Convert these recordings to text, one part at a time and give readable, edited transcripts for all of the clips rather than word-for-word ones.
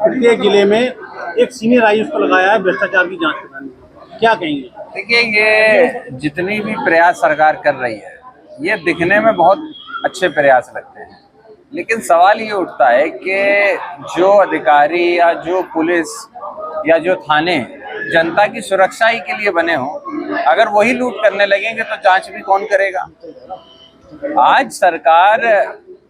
प्रत्येक जिले में एक सीनियर आईएएस को लगाया है भ्रष्टाचार की जांच कराने, क्या कहेंगे? देखिए, ये जितनी भी प्रयास सरकार कर रही है, ये दिखने में बहुत अच्छे प्रयास लगते हैं, लेकिन सवाल ये उठता है कि जो अधिकारी या जो पुलिस या जो थाने जनता की सुरक्षा ही के लिए बने हों, अगर वही लूट करने लगेंगे तो जांच भी कौन करेगा? आज सरकार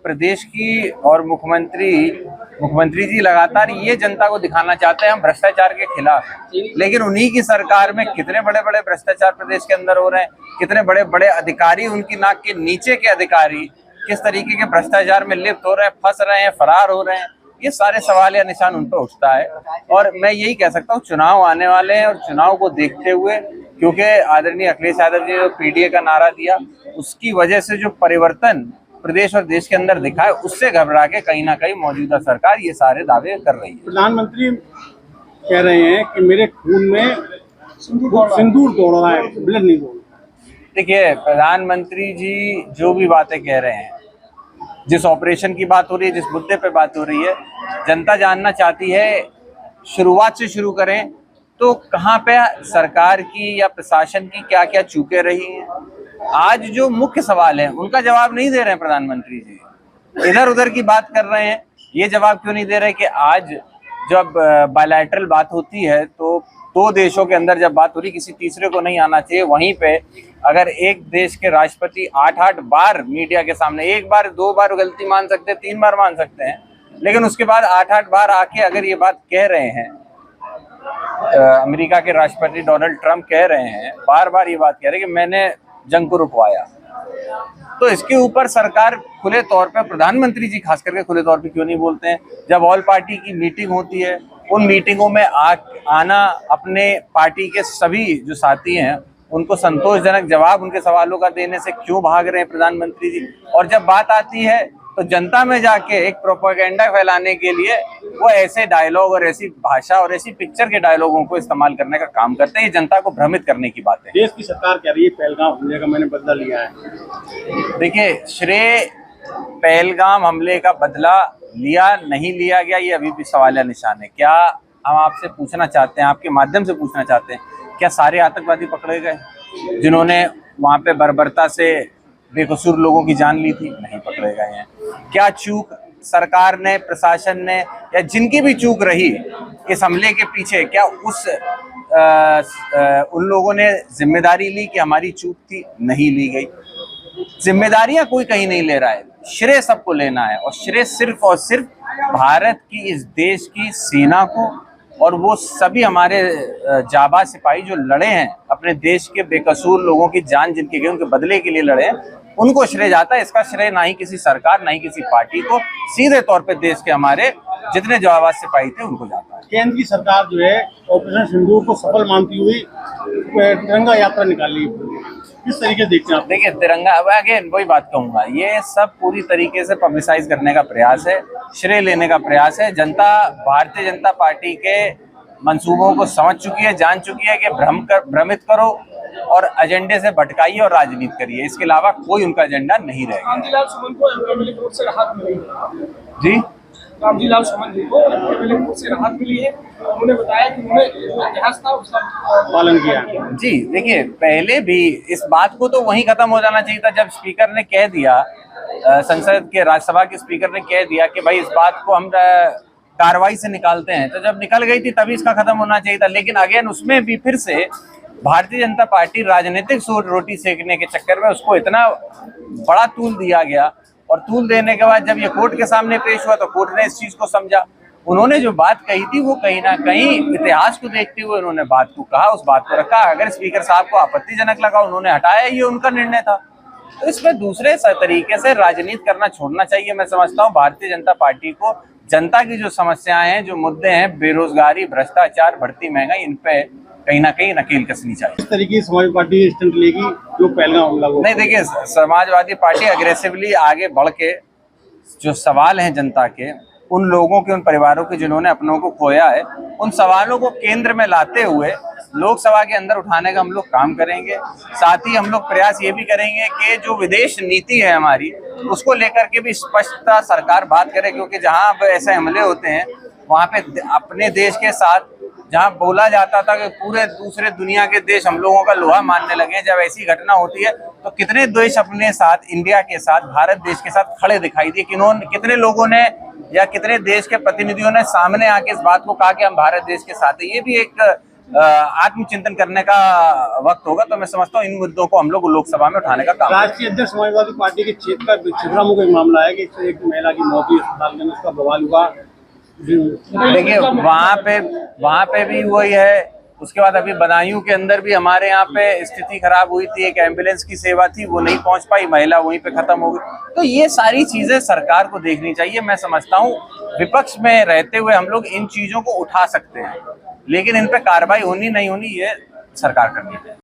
प्रदेश की और मुख्यमंत्री जी लगातार ये जनता को दिखाना चाहते हैं हम भ्रष्टाचार के खिलाफ हैं, लेकिन उन्हीं की सरकार में कितने बड़े बड़े भ्रष्टाचार प्रदेश के अंदर हो रहे हैं, कितने बड़े बड़े अधिकारी, उनकी नाक के नीचे के अधिकारी किस तरीके के भ्रष्टाचार में लिप्त हो रहे हैं, फंस रहे हैं, फरार हो रहे हैं। ये सारे सवाल या निशान उन पर उठता है। और मैं यही कह सकता हूँ, चुनाव आने वाले हैं और चुनाव को देखते हुए, क्योंकि आदरणीय अखिलेश यादव जी ने पीडीए का नारा दिया, उसकी वजह से जो परिवर्तन प्रदेश और देश के अंदर दिखा है, उससे घबरा के कहीं ना कहीं मौजूदा सरकार ये सारे दावे कर रही है। प्रधानमंत्री कह रहे हैं कि मेरे खून में सिंदूर दौड़ रहा है, ब्लड नहीं दौड़ रहा। देखिए, प्रधानमंत्री जी जो भी बातें कह रहे हैं, जिस ऑपरेशन की बात हो रही है, जिस मुद्दे पे बात हो रही है, जनता जानना चाहती है। शुरुआत से शुरू करें तो कहाँ पे सरकार की या प्रशासन की क्या क्या चूकें रही हैं। आज जो मुख्य सवाल है उनका जवाब नहीं दे रहे हैं प्रधानमंत्री जी, इधर उधर की बात कर रहे हैं। ये जवाब क्यों नहीं दे रहे कि आज जब बायलैटरल बात होती है तो दो देशों के अंदर जब बात हो रही, किसी तीसरे को नहीं आना चाहिए। वहीं पे अगर एक देश के राष्ट्रपति 8-8 बार मीडिया के सामने, एक बार 2 बार गलती मान सकते हैं, 3 बार मान सकते हैं, लेकिन उसके बाद 8-8 बार आके अगर ये बात कह रहे हैं, अमेरिका के राष्ट्रपति डोनाल्ड ट्रंप कह रहे हैं, बार बार ये बात कह रहे हैं कि मैंने जंग को रुकवाया, तो इसके ऊपर सरकार खुले तौर पे, प्रधानमंत्री जी खास करके खुले तौर पे क्यों नहीं बोलते हैं? जब ऑल पार्टी की मीटिंग होती है, उन मीटिंगों में आना, अपने पार्टी के सभी जो साथी हैं उनको संतोषजनक जवाब उनके सवालों का देने से क्यों भाग रहे हैं प्रधानमंत्री जी? और जब बात आती है तो जनता में जाके एक प्रोपेगेंडा फैलाने के लिए वो ऐसे डायलॉग और ऐसी भाषा और ऐसी पिक्चर के डायलॉगों को इस्तेमाल करने का काम करते हैं। ये जनता को भ्रमित करने की बात है। देश की सरकार कह रही है पहलगाम हमले का मैंने बदला लिया है। देखिए, श्रेय पहलगाम हमले का बदला लिया नहीं लिया गया, ये अभी भी सवाल निशान है। क्या हम आपसे पूछना चाहते हैं, आपके माध्यम से पूछना चाहते हैं, क्या सारे आतंकवादी पकड़े गए जिन्होंने वहां पे बर्बरता से बेकसूर लोगों की जान ली थी? नहीं पकड़े गए हैं। क्या चूक सरकार ने, प्रशासन ने, या जिनकी भी चूक रही इस हमले के पीछे, क्या उन लोगों ने जिम्मेदारी ली कि हमारी चूक थी? नहीं ली गई। जिम्मेदारियां कोई कहीं नहीं ले रहा है, श्रेय सबको लेना है, और श्रेय सिर्फ और सिर्फ भारत की, इस देश की सेना को और वो सभी हमारे जाबाज सिपाही जो लड़े हैं, अपने देश के बेकसूर लोगों की जान जिनके गए, उनके बदले के लिए लड़े हैं, उनको श्रेय जाता है। इसका श्रेय ना ही किसी सरकार, ना ही किसी पार्टी को, सीधे तौर पे देश के हमारे जितने जाबाज सिपाही थे उनको जाता है। केंद्र की सरकार जो है ऑपरेशन सिंदूर को सफल मानती हुई तिरंगा यात्रा निकाली, किस तरीके से देखते हैं आप? देखिए, तिरंगा, अगेन वही बात कहूंगा, ये सब पूरी तरीके से पब्लिसाइज करने का प्रयास है, श्रेय लेने का प्रयास है। जनता भारतीय जनता पार्टी के मंसूबों को समझ चुकी है, जान चुकी है कि भ्रमित करो और एजेंडे से भटकाइए और राजनीति करिए, इसके अलावा कोई उनका एजेंडा नहीं रहेगा। रामजीलाल सुमन को एमएलए कोर्ट से राहत मिली जी, रामजीलाल सुमन जी को एमएलए कोर्ट से राहत मिली है। उन्होंने बताया कि उन्होंने जो इतिहास था उसका पालन किया। जी, देखिए, पहले भी इस बात को तो वहीं खत्म हो जाना चाहिए था जब स्पीकर ने कह दिया, संसद के, राज्यसभा के स्पीकर ने कह दिया कि भाई इस बात को हम कार्रवाई से निकालते हैं, तो जब निकल गई थी तभी इसका खत्म होना चाहिए था। लेकिन अगेन उसमें भी फिर से भारतीय जनता पार्टी राजनीतिक रोटी सेकने के चक्कर में उसको इतना बड़ा तूल दिया गया, और तूल देने के बाद जब ये कोर्ट के सामने पेश हुआ तो कोर्ट ने इस चीज को समझा। उन्होंने जो बात कही थी वो कहीं ना कहीं इतिहास को देखते हुए उन्होंने बात को कहा, उस बात को रखा। अगर स्पीकर साहब को आपत्तिजनक लगा, उन्होंने हटाया, ये उनका निर्णय था। तो इसमें दूसरे तरीके से राजनीति करना छोड़ना चाहिए। मैं समझता हूँ भारतीय जनता पार्टी को जनता की जो समस्याएं हैं, जो मुद्दे हैं, बेरोजगारी, भ्रष्टाचार, बढ़ती महंगाई, इन पे कहीं ना कहीं नकेल कसनी चाहिए। इस तरीके से समाजवादी पार्टी स्टैंड लेगी जो पहलगाम हमला हुआ? नहीं, देखिए, समाजवादी पार्टी अग्रेसिवली आगे बढ़ के जो सवाल हैं जनता के, उन लोगों के, उन परिवारों के जिन्होंने अपनों को खोया है, उन सवालों को केंद्र में लाते हुए लोकसभा के अंदर उठाने का हम लोग काम करेंगे। साथ ही हम लोग प्रयास ये भी करेंगे कि जो विदेश नीति है हमारी, उसको लेकर के भी स्पष्टता सरकार बात करे, क्योंकि जहां अब ऐसे हमले होते हैं वहाँ पे अपने देश के साथ जहाँ बोला जाता था कि पूरे दूसरे दुनिया के देश हम लोगों का लोहा मानने लगे, जब ऐसी घटना होती है तो कितने देश अपने साथ, इंडिया के साथ, भारत देश के साथ खड़े दिखाई दिए। कितने लोगों ने या कितने देश के प्रतिनिधियों ने सामने आके इस बात को कहा कि हम भारत देश के साथ है। ये भी एक आत्मचिंतन करने का वक्त होगा। तो मैं समझता हूँ इन मुद्दों को हम लोग लोकसभा में उठाने का काम। राष्ट्रीय अध्यक्ष समाजवादी पार्टी के छिबरामऊ का एक मामला है कि एक महिला की मौत हुई अस्पताल में, उसका बवाल हुआ। देखिए वहाँ पे भी वही है। उसके बाद अभी बदायूं के अंदर भी हमारे यहाँ पे स्थिति खराब हुई थी, एक एम्बुलेंस की सेवा थी, वो नहीं पहुंच पाई, महिला वहीं पे खत्म हो गई। तो ये सारी चीजें सरकार को देखनी चाहिए। मैं समझता हूँ विपक्ष में रहते हुए हम लोग इन चीजों को उठा सकते हैं, लेकिन इन पे कार्रवाई होनी नहीं होनी ये सरकार करनी है।